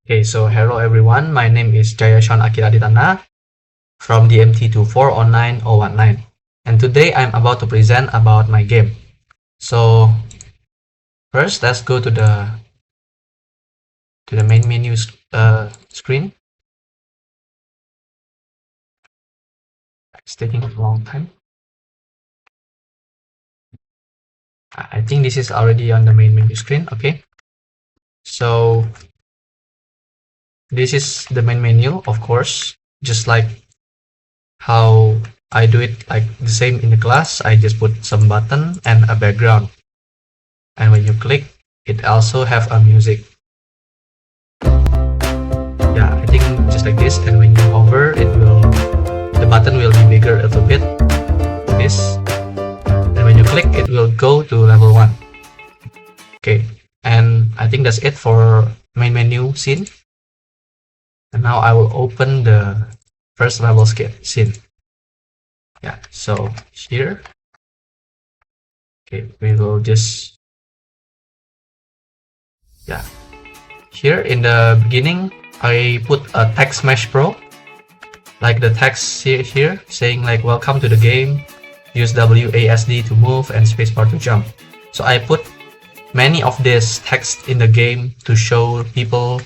Okay, so hello everyone. My name is Jayashan Akiraditana from DMT2409019, and today I'm about to present about my game. So first, let's go to the main menu screen. It's taking a long time. I think this is already on the main menu screen. Okay, so this is the main menu, of course, just like how I do it, like the same in the class. I just put some button and a background, and when you click, it also have a music. Yeah, I think just like this, and when you hover, the button will be bigger a little bit, this, and when you click, it will go to level 1. Okay, and I think that's it for main menu scene. And now I will open the first level scene. Yeah, so here, okay, we will just, yeah, here in the beginning, I put a text mesh pro, like the text here saying like welcome to the game, use WASD to move and spacebar to jump. So I put many of this text in the game to show people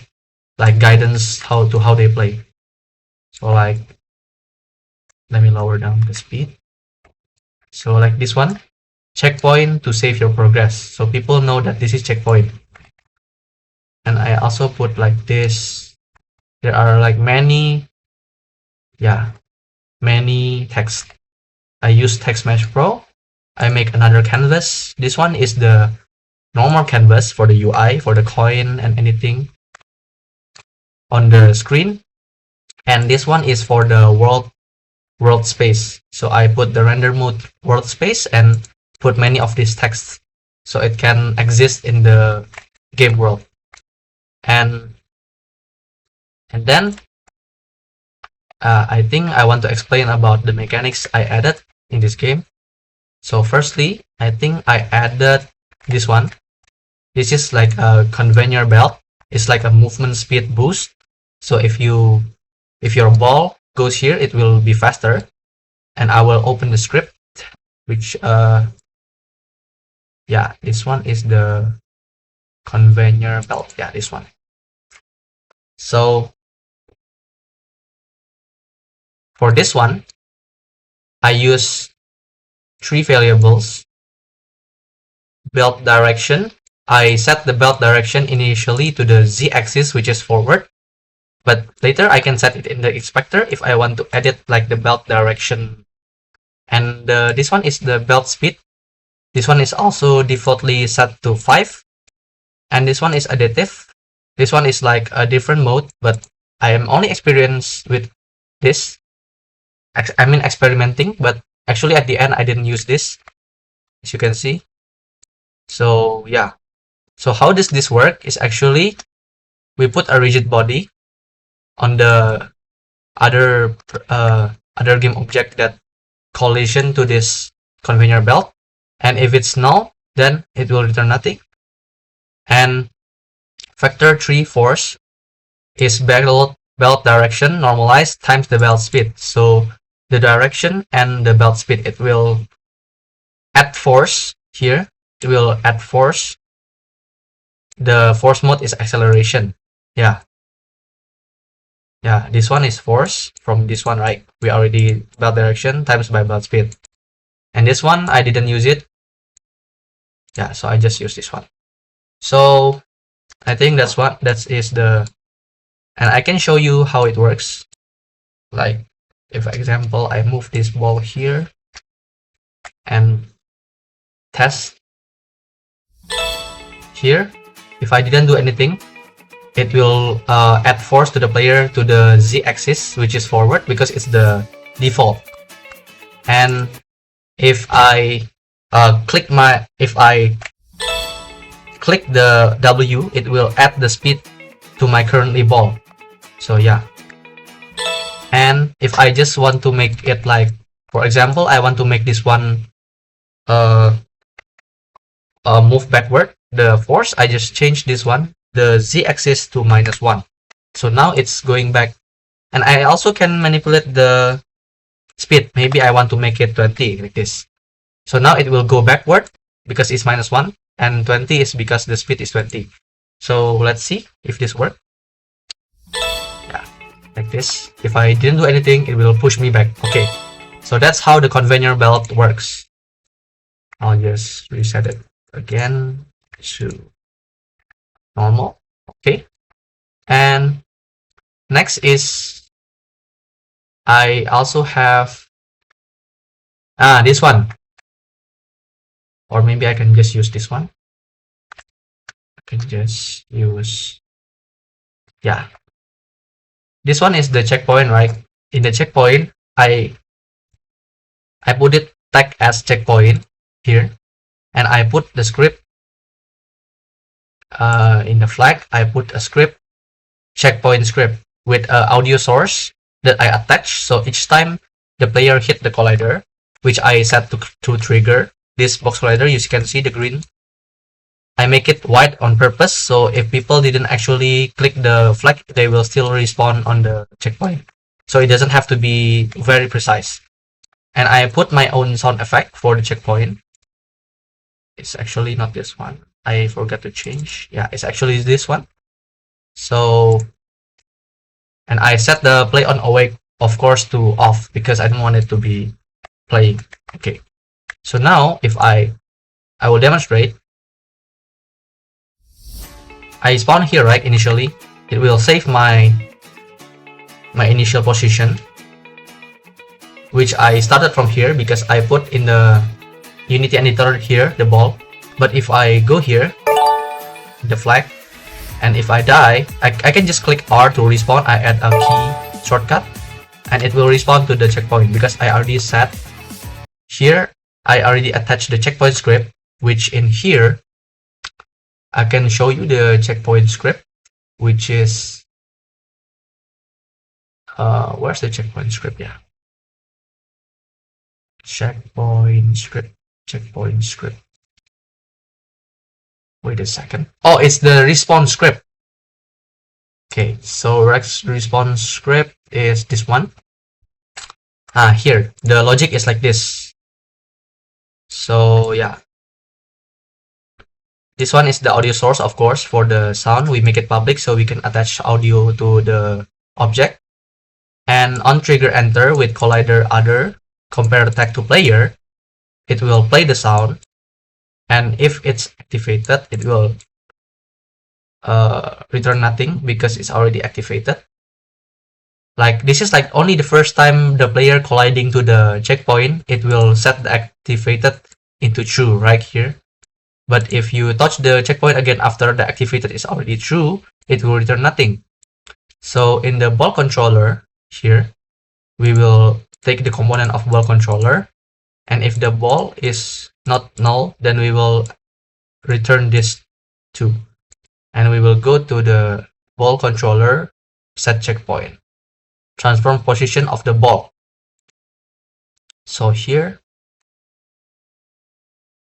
like guidance how they play. So like, let me lower down the speed. So like this one, checkpoint to save your progress, so people know that this is checkpoint. And I also put like this, there are like many text. I use Text Mesh Pro. I make another canvas. This one is the normal canvas for the UI, for the coin and anything on the screen, and this one is for the world space. So I put the render mode world space and put many of these texts so it can exist in the game world. And then I think I want to explain about the mechanics I added in this game. So firstly, I think I added this one. This is like a conveyor belt. It's like a movement speed boost. So if your ball goes here, it will be faster. And I will open the script, which yeah, this one is the conveyor belt. Yeah, this one. So for this one, I use 3 variables. Belt direction, I set the belt direction initially to the z-axis, which is forward, but later I can set it in the inspector if I want to edit like the belt direction. And this one is the belt speed. This one is also defaultly set to 5, and this one is additive. This one is like a different mode, but I am only experienced with this. I mean experimenting, but actually at the end I didn't use this, as you can see. So yeah, so how does this work is actually we put a rigid body on the other game object that collision to this conveyor belt, and if it's null, then it will return nothing. And factor 3 force is belt direction normalized times the belt speed. So the direction and the belt speed, it will add force here. It will add force. The force mode is acceleration. Yeah, this one is force from this one, right? We already belt direction times by belt speed. And this one, I didn't use it. Yeah, so I just use this one. So I think that is the, and I can show you how it works. Like, if for example, I move this ball here and test here, if I didn't do anything, it will add force to the player to the z-axis, which is forward, because it's the default. And if I click the W, it will add the speed to my currently ball. So yeah. And if I just want to make it like, for example, I want to make this one move backward, the force, I just change this one, the z-axis to -1. So now it's going back. And I also can manipulate the speed. Maybe I want to make it 20 like this. So now it will go backward because it's -1, and 20 is because the speed is 20. So let's see if this works. Yeah, like this. If I didn't do anything, it will push me back. Okay, so that's how the conveyor belt works. I'll just reset it again to normal. Okay, and next is I also have this one, or maybe I can just use this one. I can just use, yeah, this one is the checkpoint, right? In the checkpoint, I put it tag as checkpoint here, and I put the script in the flag. I put a script, checkpoint script, with an audio source that I attach. So each time the player hit the collider, which I set to trigger this box collider, you can see the green. I make it white on purpose, so if people didn't actually click the flag, they will still respawn on the checkpoint. So it doesn't have to be very precise. And I put my own sound effect for the checkpoint. It's actually not this one. I forgot to change. Yeah, it's actually this one. So, and I set the play on awake, of course, to off because I don't want it to be playing. Okay. So now if I will demonstrate. I spawn here, right? Initially, it will save my initial position, which I started from here because I put in the Unity editor here the ball. But if I go here, the flag, and if I die, I can just click R to respawn. I add a key shortcut, and it will respawn to the checkpoint because I already set here. I already attached the checkpoint script, which in here I can show you the checkpoint script, which is where's the checkpoint script? Yeah, checkpoint script. Wait a second. Oh, it's the respawn script. Okay, so respawn script is this one. Here the logic is like this. So yeah, this one is the audio source, of course. For the sound, we make it public so we can attach audio to the object. And on trigger enter with collider other compare tag to player, it will play the sound. And if it's activated, it will return nothing because it's already activated. Like this is like only the first time the player colliding to the checkpoint, it will set the activated into true right here. But if you touch the checkpoint again after the activated is already true, it will return nothing. So in the ball controller here, we will take the component of ball controller, and if the ball is not null, then we will return this too. And we will go to the ball controller, set checkpoint, transform position of the ball. So here,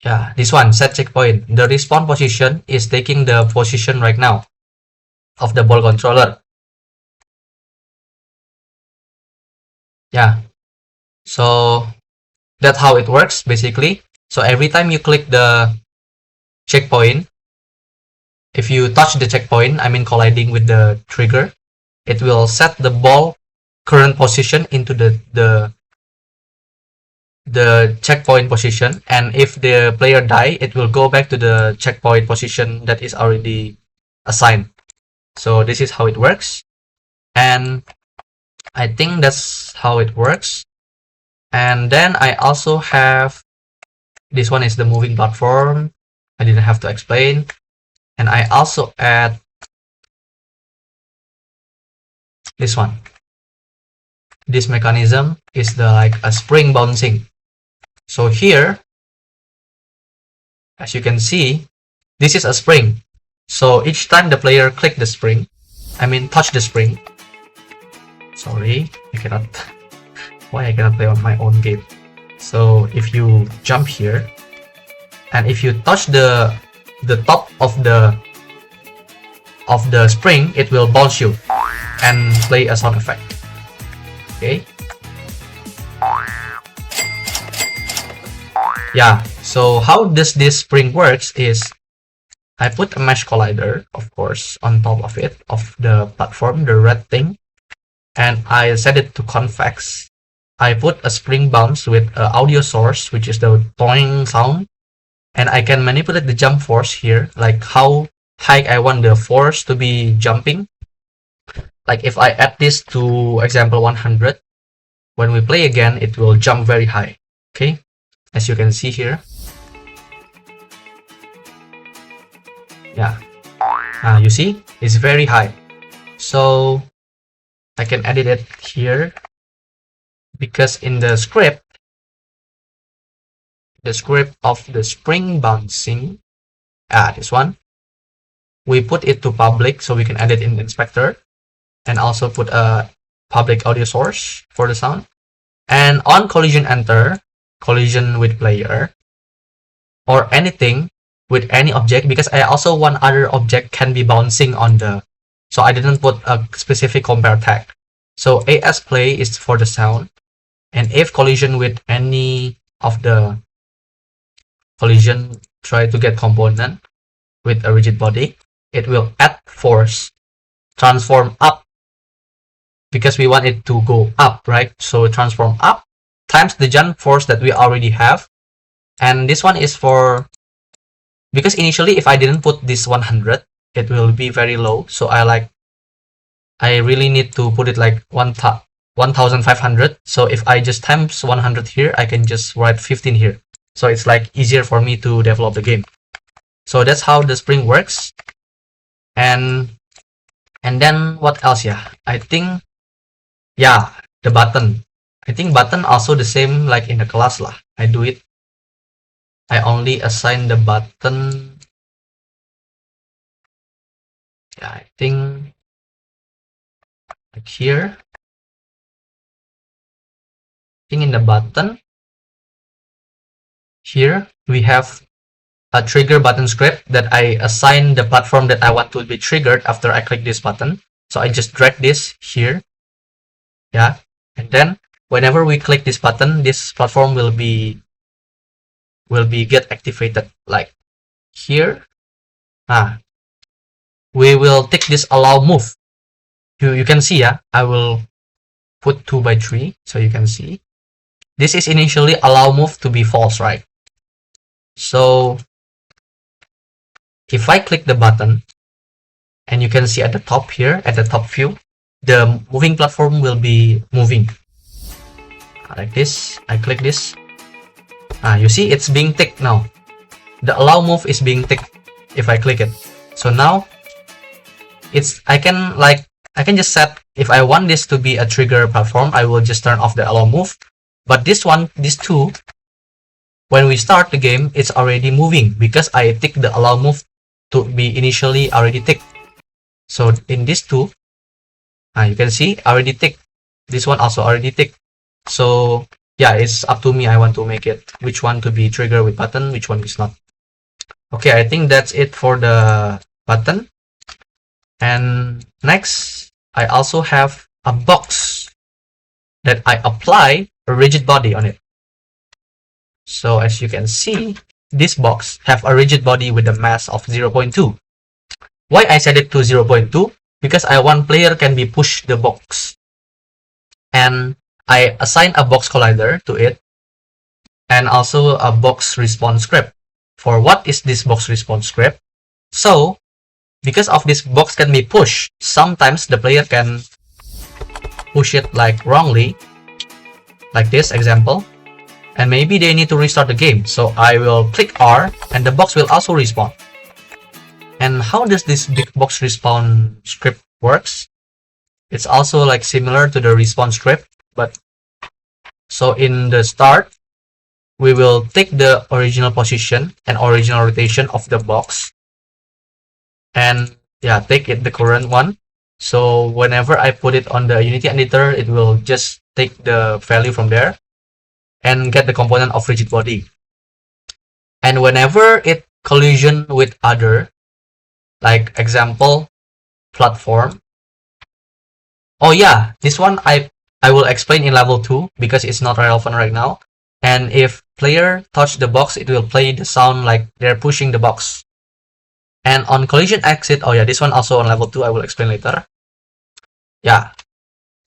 yeah, this one, set checkpoint. The respawn position is taking the position right now of the ball controller. Yeah, so that's how it works basically. So every time you click the checkpoint, if you touch the checkpoint, I mean colliding with the trigger, it will set the ball current position into the checkpoint position, and if the player die, it will go back to the checkpoint position that is already assigned. So this is how it works, and I think that's how it works. And then I also have this one is the moving platform. I didn't have to explain. And I also add this one. This mechanism is the like a spring bouncing. So here, as you can see, this is a spring. So each time the player click the spring, I mean touch the spring. Sorry, I cannot. Why I cannot play on my own game? So if you jump here, and if you touch the top of the spring, it will bounce you. and play a sound effect. Okay. Yeah, so how does this spring works is I put a mesh collider, of course, on top of it, of the platform, the red thing, and I set it to convex. I put a spring bounce with an audio source, which is the toing sound, and I can manipulate the jump force here, like how high I want the force to be jumping. Like if I add this to example 100, when we play again, it will jump very high. Okay, as you can see here. Yeah, you see, it's very high. So I can edit it here because in the script of the spring bouncing, this one, we put it to public so we can edit in the inspector, and also put a public audio source for the sound. And on collision enter, collision with player, or anything with any object, because I also want other object can be bouncing on the, so I didn't put a specific compare tag. So AS play is for the sound, and if collision with any of the collision try to get component with a rigid body, it will add force, transform up, because we want it to go up, right? So transform up times the jump force that we already have. And this one is for, because initially if I didn't put this 100, it will be very low. So I really need to put it like 1500. So if I just times 100 here, I can just write 15 here. So it's like easier for me to develop the game. So that's how the spring works. And then what else? Yeah, I think, yeah, the button. I think button also the same like in the class lah. I do it. I only assign the button. Yeah, I think like here. I think in the button here we have a trigger button script that I assign the platform that I want to be triggered after I click this button. So I just drag this here. Yeah, and then whenever we click this button, this platform will be get activated like here. We will take this allow move. You can see, yeah, I will put 2 by 3 so you can see. This is initially allow move to be false, right? So if I click the button, and you can see at the top here, at the top view, the moving platform will be moving like this. I click this. You see it's being ticked now. The allow move is being ticked if I click it. So now I can just set, if I want this to be a trigger platform, I will just turn off the allow move. But this one, these two, when we start the game, it's already moving because I tick the allow move to be initially already ticked. So in these two, you can see already ticked. This one also already ticked. So yeah, it's up to me. I want to make it which one to be trigger with button, which one is not. Okay, I think that's it for the button. And next, I also have a box that I apply a rigid body on it. So as you can see, this box have a rigid body with a mass of 0.2. Why I set it to 0.2? Because I want player can be push the box. And I assign a box collider to it, and also a box response script. For what is this box response script? So because of this box can be pushed, sometimes the player can push it like wrongly, like this example, and maybe they need to restart the game. So I will click R and the box will also respawn. And how does this big box respawn script works? It's also like similar to the respawn script, but so in the start, we will take the original position and original rotation of the box, and yeah, take it the current one. So whenever I put it on the Unity editor, it will just take the value from there and get the component of rigid body. And whenever it collision with other, like example platform, Oh yeah, this one I will explain in level 2 because it's not relevant right now. And if player touch the box, it will play the sound like they're pushing the box. And on collision exit, oh yeah, this one also on level 2, I will explain later. Yeah,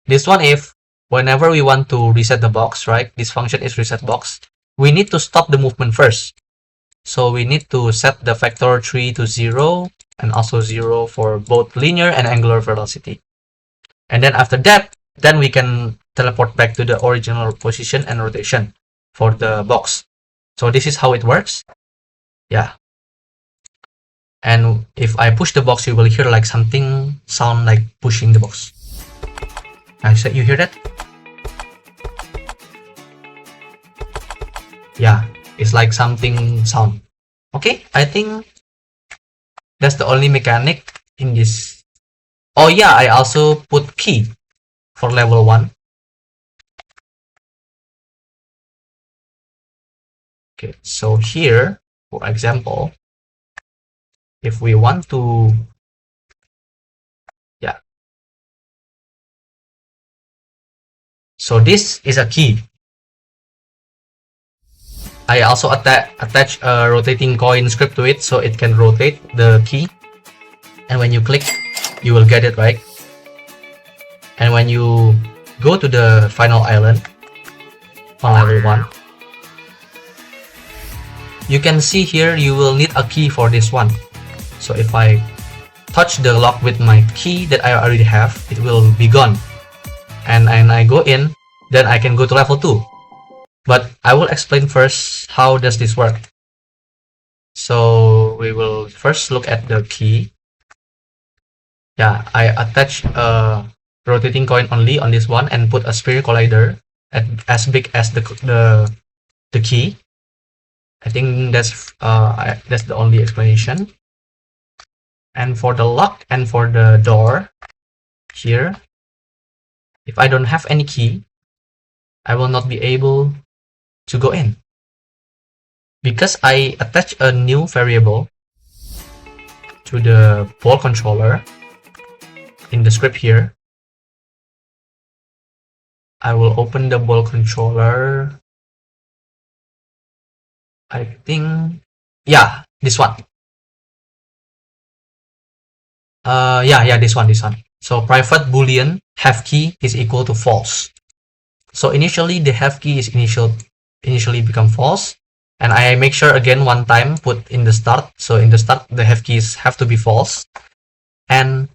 this one, if whenever we want to reset the box, right, this function is reset box, we need to stop the movement first. So we need to set the vector 3 to 0 and also 0 for both linear and angular velocity. And then after that, then we can teleport back to the original position and rotation for the box. So this is how it works. Yeah. And if I push the box, you will hear like something sound like pushing the box. So you hear that? Yeah, it's like something sound. Okay, I think that's the only mechanic in this. Oh yeah, I also put key for level 1. Okay, so here, for example, if we want to, yeah. So this is a key. I also attach a rotating coin script to it so it can rotate the key. And when you click, you will get it, right? And when you go to the final island on level 1, you can see here you will need a key for this one. So if I touch the lock with my key that I already have, it will be gone. And I go in, then I can go to level 2. But I will explain first how does this work. So we will first look at the key. Yeah, I attach a rotating coin only on this one and put a sphere collider as big as the key. I think that's the only explanation. And for the lock and for the door here, if I don't have any key, I will not be able to go in because I attach a new variable to the ball controller in the script here. I will open the ball controller. I think, yeah, this one. Yeah, this one. So private boolean have key is equal to false. So initially the have key is initially become false, and I make sure again one time put in the start. So in the start the have keys have to be false, and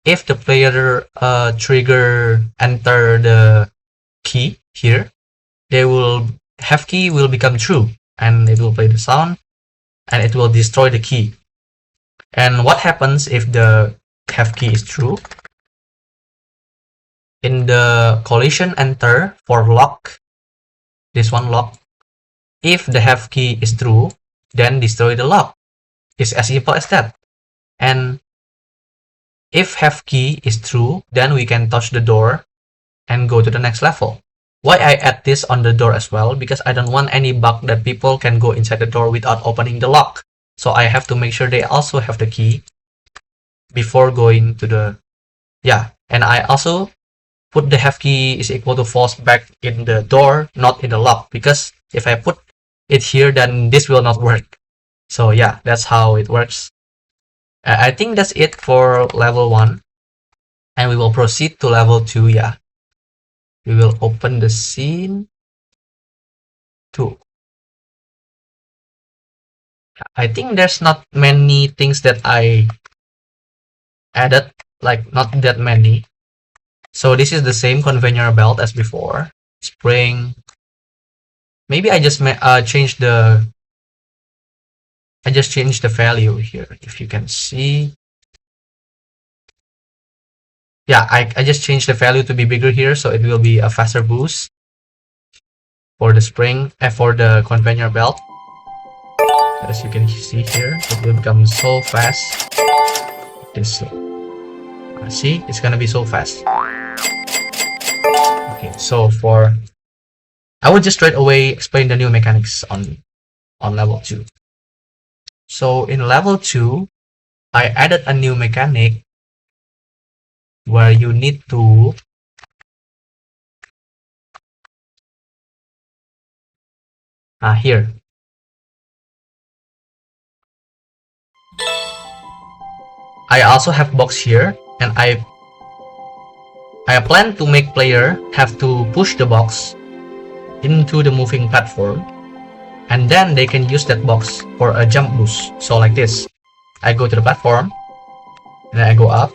if the player trigger enter the key here, have key will become true, and it will play the sound, and it will destroy the key. And what happens if the have key is true? In the collision enter for lock, this one lock, if the have key is true, then destroy the lock. It's as simple as that. And if have key is true, then we can touch the door and go to the next level. Why I add this on the door as well? Because I don't want any bug that people can go inside the door without opening the lock. So I have to make sure they also have the key before going to the, yeah. And I also put the have key is equal to false back in the door, not in the lock, because if I put it here, then this will not work. So yeah, that's how it works. I think that's it for level 1, and we will proceed to level 2. Yeah, we will open the scene 2. I think there's not many things that I added, like not that many. So this is the same conveyor belt as before. Spring. Maybe I just changed the value here, if you can see. Yeah, I just changed the value to be bigger here, so it will be a faster boost for the spring and for the conveyor belt. As you can see here, it will become so fast. This, see, it's gonna be so fast. Okay, so I will just straight away explain the new mechanics on level 2. So in level 2, I added a new mechanic where you need to here. I also have box here, and I plan to make player have to push the box into the moving platform, and then they can use that box for a jump boost. So like this, I go to the platform, and then I go up,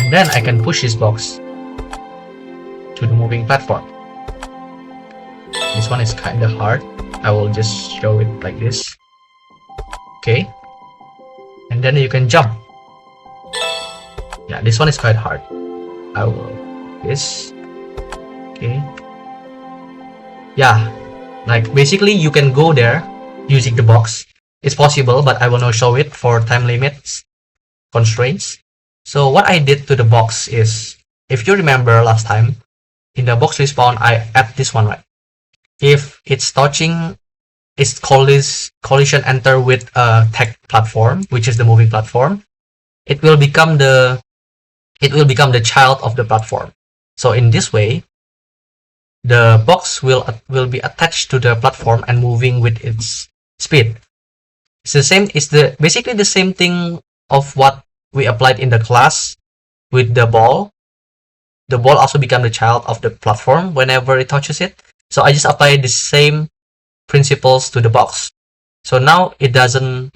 and then I can push this box to the moving platform. This one is kind of hard. I will just show it like this. Okay, and then you can jump. Yeah, this one is quite hard. I will this. Okay. Yeah, like basically you can go there using the box. It's possible, but I will not show it for time limits constraints. So what I did to the box is, if you remember last time, in the box respawn, I add this one, right? If it's touching, it's collision enter with a tech platform, which is the moving platform, it will become the child of the platform. So in this way, the box will be attached to the platform and moving with its speed. It's the same. It's basically the same thing of what we applied in the class with the ball. The ball also become the child of the platform whenever it touches it. So I just apply the same principles to the box. So now it doesn't,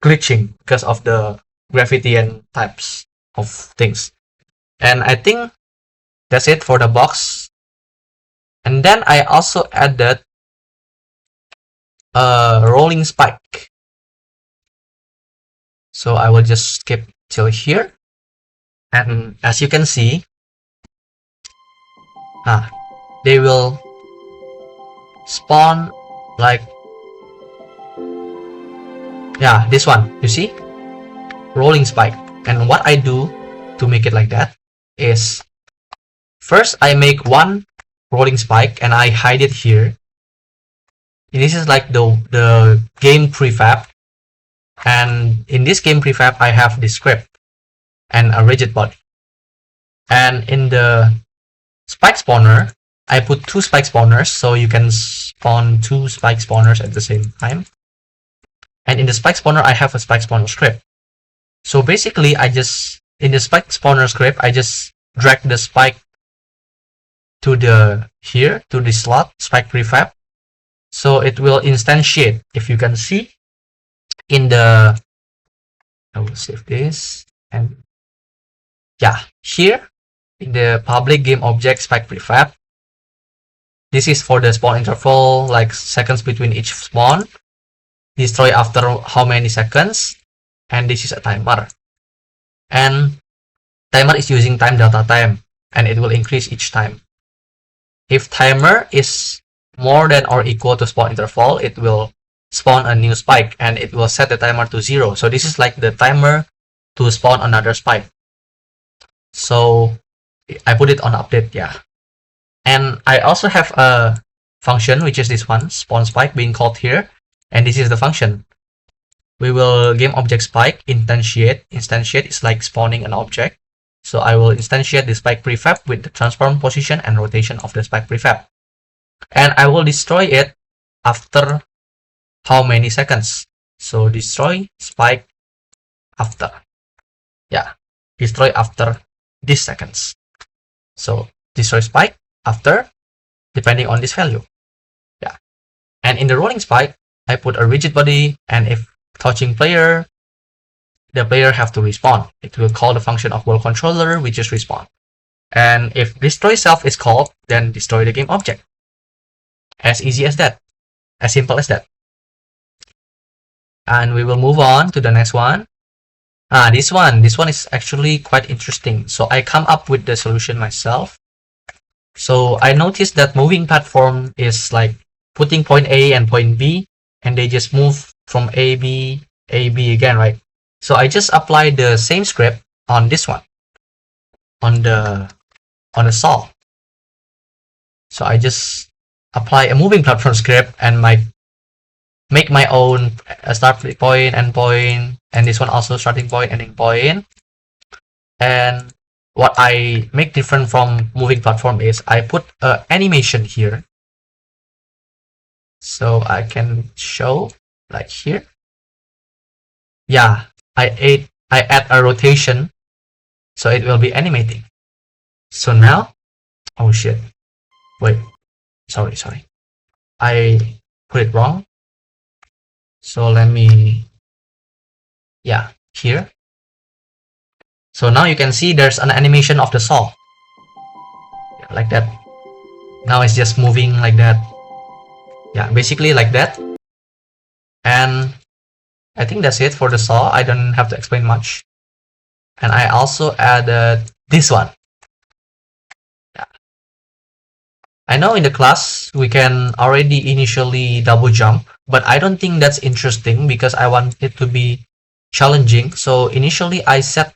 glitching because of the gravity and types of things. And I think that's it for the box. And then I also added a rolling spike. So I will just skip till here. And as you can see, they will spawn like, yeah, this one, you see? Rolling spike. And what I do to make it like that is, first I make one rolling spike and I hide it here. This is like the game prefab, and in this game prefab I have the script and a rigid body. And in the spike spawner, I put two spike spawners, so you can spawn two spike spawners at the same time. And in the spike spawner, I have a spike spawner script. So basically, in the spike spawner script, I just drag the spike to the slot, spike prefab. So it will instantiate. If you can see in the, I will save this, and yeah, here in the public game object spike prefab, this is for the spawn interval, like seconds between each spawn, destroy after how many seconds, and this is a timer. And timer is using time delta time, and it will increase each time. If timer is more than or equal to spawn interval, it will spawn a new spike, and it will set the timer to 0. So this is like the timer to spawn another spike. So I put it on update, yeah. And I also have a function, which is this one, spawn spike, being called here. And this is the function. We will game object spike instantiate. Instantiate is like spawning an object. So I will instantiate the spike prefab with the transform position and rotation of the spike prefab. And I will destroy it after how many seconds. So destroy spike after. Yeah, destroy after this seconds. So destroy spike after, depending on this value. Yeah. And in the rolling spike, I put a rigid body, and if touching player, the player have to respawn. It will call the function of ball controller, which is respawn. And if destroy self is called, then destroy the game object. As easy as that. As simple as that. And we will move on to the next one. This one is actually quite interesting. So I come up with the solution myself. So I noticed that moving platform is like putting point A and point B, and they just move from A, B again, right? So I just apply the same script on this one, on the saw. So I just apply a moving platform script, and my make my own start point, end point, and this one also starting point, ending point. And what I make different from moving platform is I put an animation here, so I can show like here. Yeah, I add a rotation, so it will be animating. So now, oh shit, wait, sorry, I put it wrong. So let me, yeah, here. So now you can see there's an animation of the saw, yeah, like that. Now it's just moving like that. Yeah, basically like that. And I think that's it for the saw. I don't have to explain much. And I also added this one. Yeah. I know in the class we can already initially double jump, but I don't think that's interesting because I want it to be challenging. So initially I set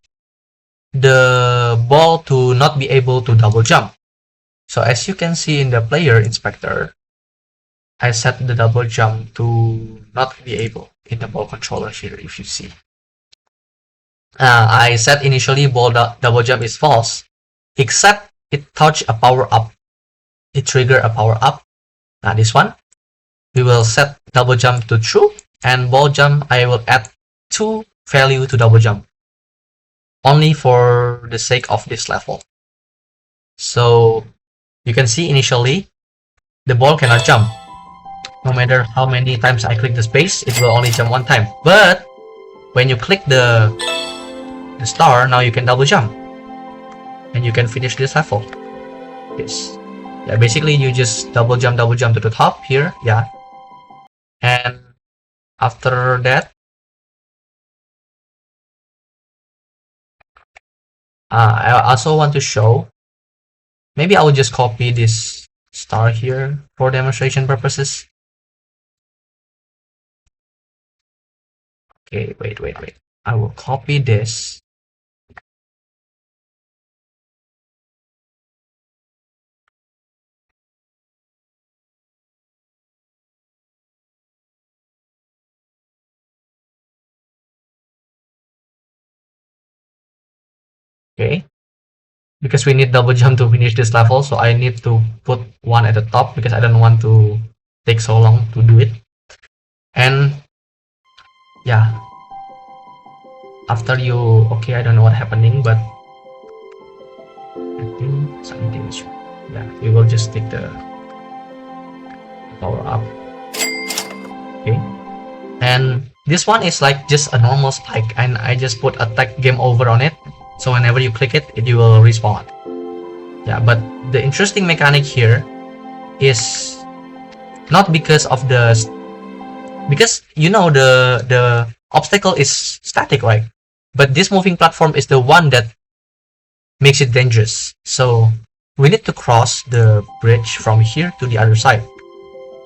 the ball to not be able to double jump. So as you can see in the player inspector, I set the double jump to not be able in the ball controller here, if you see. I set initially ball double jump is false, except it touch a power up. It trigger a power up. Now this one, we will set double jump to true, and ball jump I will add 2 value to double jump, only for the sake of this level. So you can see initially the ball cannot jump. No matter how many times I click the space, it will only jump 1 time. But when you click the star, now you can double jump, and you can finish this level. Yes. Yeah, basically you just double jump to the top here. Yeah. And after that, I also want to show, maybe I will just copy this star here for demonstration purposes. Okay, wait. I will copy this. Okay, because we need double jump to finish this level, so I need to put 1 at the top because I don't want to take so long to do it. And yeah, after you, okay, I don't know what happening, but I think something is, yeah, we will just take the power up. Okay, and this one is like just a normal spike, and I just put attack game over on it, so whenever you click it, you will respawn. Yeah, but the interesting mechanic here is not because of the, because you know the obstacle is static, right? But this moving platform is the one that makes it dangerous. So we need to cross the bridge from here to the other side.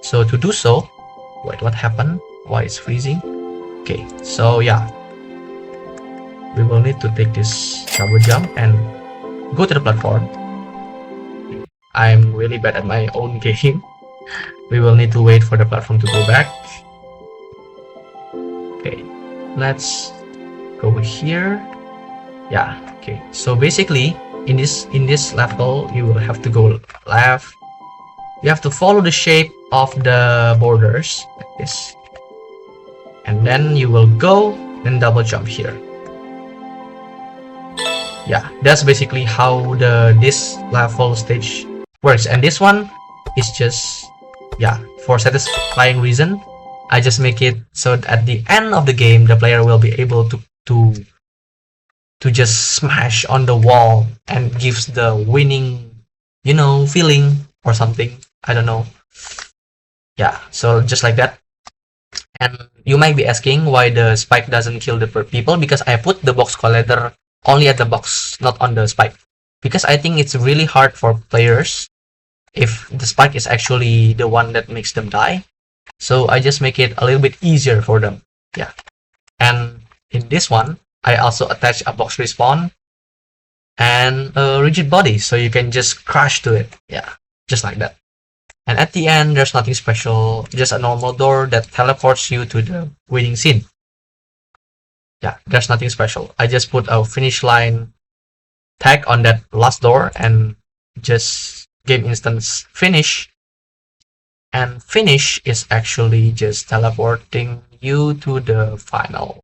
So to do so, wait, what happened? Why it's freezing? Okay, so yeah, we will need to take this double jump and go to the platform. I'm really bad at my own game. We will need to wait for the platform to go back. Okay, let's go here. Yeah, okay, so basically in this level you will have to go left. You have to follow the shape of the borders like this, and then you will go and double jump here. Yeah, that's basically how this level stage works. And this one is just, yeah, for satisfying reason, I just make it so that at the end of the game the player will be able to just smash on the wall and gives the winning, you know, feeling or something. I don't know. Yeah, so just like that. And you might be asking why the spike doesn't kill the people, because I put the box collider only at the box, not on the spike, because I think it's really hard for players if the spike is actually the one that makes them die. So I just make it a little bit easier for them. Yeah. And in this one, I also attach a box respawn and a rigid body, so you can just crash to it. Yeah, just like that. And at the end, there's nothing special, just a normal door that teleports you to the winning scene. Yeah, there's nothing special. I just put a finish line tag on that last door and just game instance finish. And finish is actually just teleporting you to the final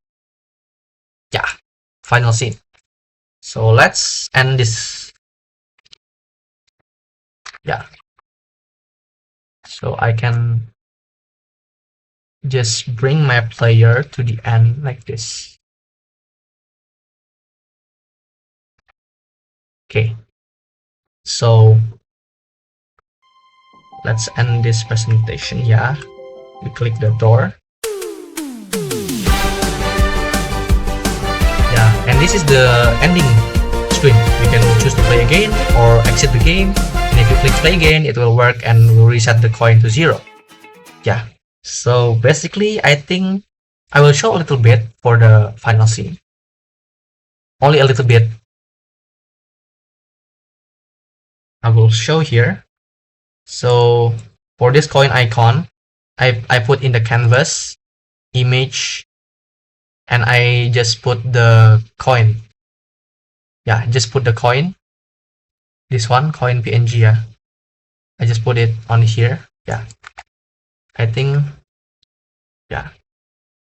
scene. So let's end this. Yeah. So I can just bring my player to the end like this. Okay. So let's end this presentation. Yeah. We click the door. Yeah, and this is the ending screen. You can choose to play again or exit the game. And if you click play again, it will work and will reset the coin to 0. Yeah. So basically, I think I will show a little bit for the final scene. Only a little bit. I will show here. So for this coin icon, I put in the canvas image and I just put the coin. Yeah, just put the coin. This one, coin PNG, yeah. I just put it on here. Yeah. I think, yeah.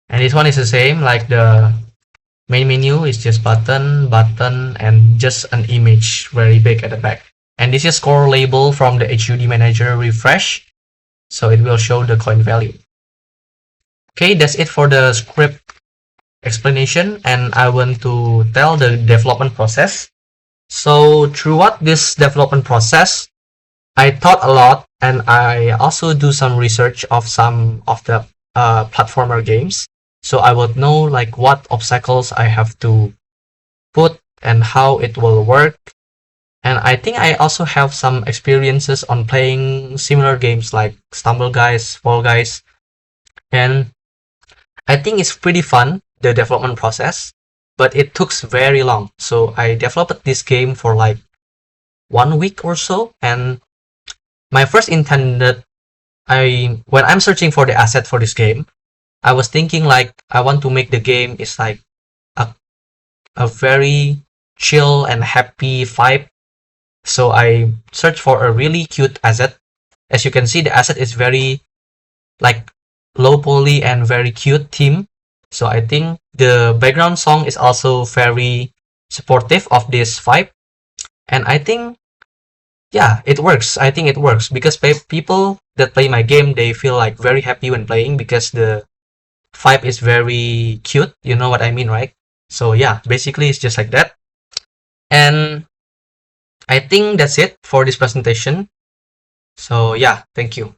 And this one is the same, like the main menu is just button, and just an image very big at the back. And this is score label from the HUD manager refresh. So it will show the coin value. Okay, that's it for the script explanation, and I want to tell the development process. So throughout this development process, I thought a lot, and I also do some research of some of the platformer games. So I would know like what obstacles I have to put and how it will work. And I think I also have some experiences on playing similar games like Stumble Guys, Fall Guys, and I think it's pretty fun, the development process, but it took very long. So I developed this game for like 1 week or so, and my first intended, when I'm searching for the asset for this game, I was thinking like I want to make the game is like a very chill and happy vibe. So I searched for a really cute asset. As you can see, the asset is very like low poly and very cute theme. So I think the background song is also very supportive of this vibe. And I think, yeah, it works. I think it works because people that play my game, they feel like very happy when playing because the vibe is very cute. You know what I mean, right? So yeah, basically it's just like that. And I think that's it for this presentation. So yeah, thank you.